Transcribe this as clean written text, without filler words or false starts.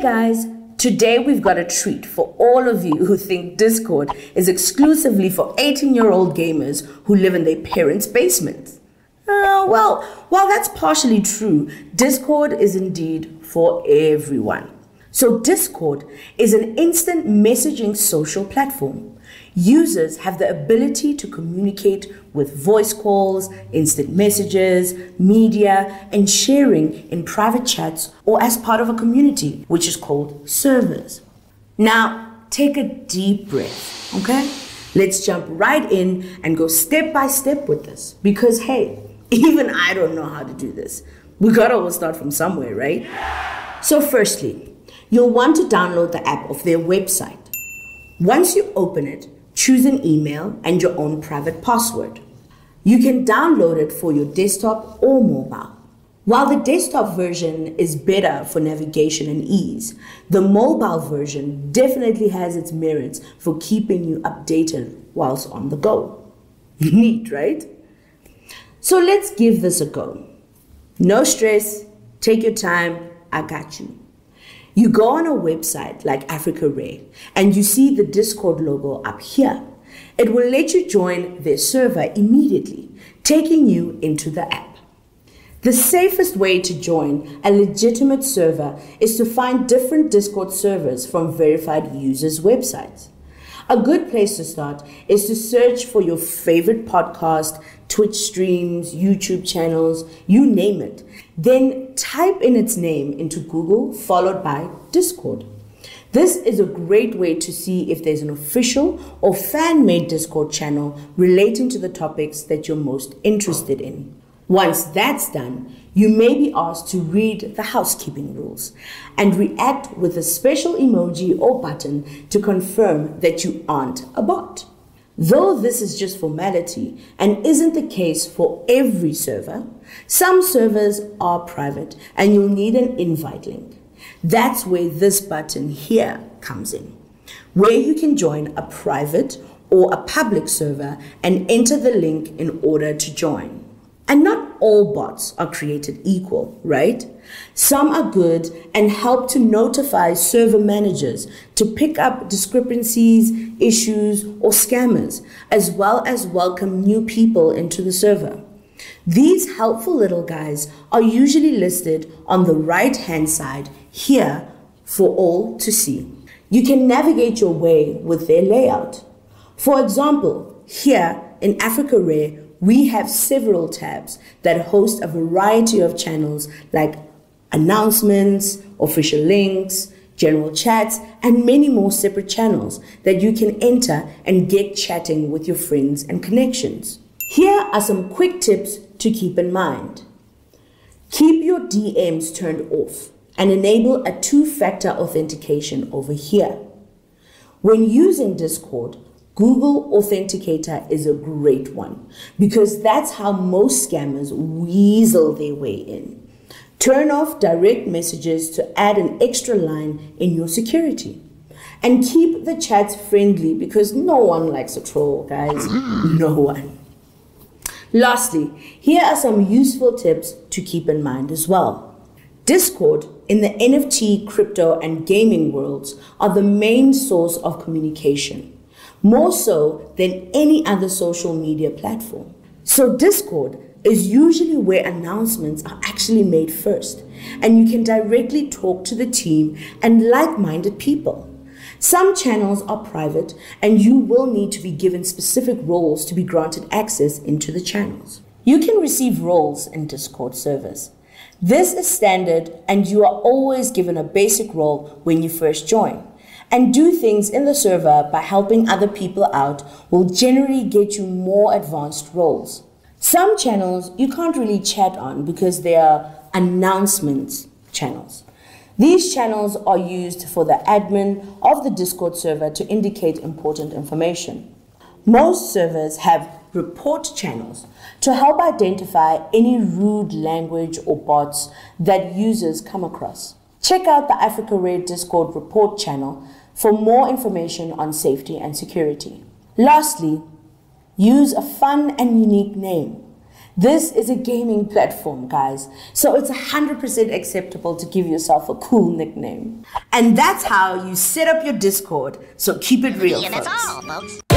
guys, today we've got a treat for all of you who think Discord is exclusively for 18-year-old gamers who live in their parents' basements. Well, while that's partially true, Discord is indeed for everyone. So Discord is an instant messaging social platform. Users have the ability to communicate with voice calls, instant messages, media, and sharing in private chats or as part of a community, which is called servers. Now, take a deep breath, okay? Let's jump right in and go step by step with this. Because, hey, even I don't know how to do this. We gotta all start from somewhere, right? So firstly, you'll want to download the app of their website. Once you open it, choose an email and your own private password. You can download it for your desktop or mobile. While the desktop version is better for navigation and ease, the mobile version definitely has its merits for keeping you updated whilst on the go. Neat, right? So let's give this a go. No stress, take your time, I got you. You go on a website like Africa Rare and you see the Discord logo up here. It will let you join their server immediately, taking you into the app. The safest way to join a legitimate server is to find different Discord servers from verified users' websites. A good place to start is to search for your favorite podcast, Twitch streams, YouTube channels, you name it. Then type in its name into Google, followed by Discord. This is a great way to see if there's an official or fan-made Discord channel relating to the topics that you're most interested in. Once that's done, you may be asked to read the housekeeping rules and react with a special emoji or button to confirm that you aren't a bot. Though this is just formality and isn't the case for every server, some servers are private and you'll need an invite link. That's where this button here comes in, where you can join a private or a public server and enter the link in order to join. And not all bots are created equal, right? Some are good and help to notify server managers to pick up discrepancies, issues, or scammers, as well as welcome new people into the server. These helpful little guys are usually listed on the right-hand side here for all to see. You can navigate your way with their layout. For example, here in Africa Rare, we have several tabs that host a variety of channels like announcements, official links, general chats, and many more separate channels that you can enter and get chatting with your friends and connections. Here are some quick tips to keep in mind. Keep your DMs turned off and enable a two-factor authentication over here. When using Discord, Google Authenticator is a great one because that's how most scammers weasel their way in. Turn off direct messages to add an extra line in your security. And keep the chats friendly because no one likes a troll, guys. No one. Lastly, here are some useful tips to keep in mind as well. Discord in the NFT, crypto, and gaming worlds are the main source of communication, more so than any other social media platform. So Discord is usually where announcements are actually made first, and you can directly talk to the team and like-minded people. Some channels are private, and you will need to be given specific roles to be granted access into the channels. You can receive roles in Discord servers. This is standard, and you are always given a basic role when you first join. And do things in the server by helping other people out will generally get you more advanced roles. Some channels you can't really chat on because they are announcements channels. These channels are used for the admin of the Discord server to indicate important information. Most servers have report channels to help identify any rude language or bots that users come across. Check out the Africa Rare Discord report channel for more information on safety and security. Lastly, use a fun and unique name. This is a gaming platform, guys. So it's 100% acceptable to give yourself a cool nickname. And that's how you set up your Discord. So keep it real, folks.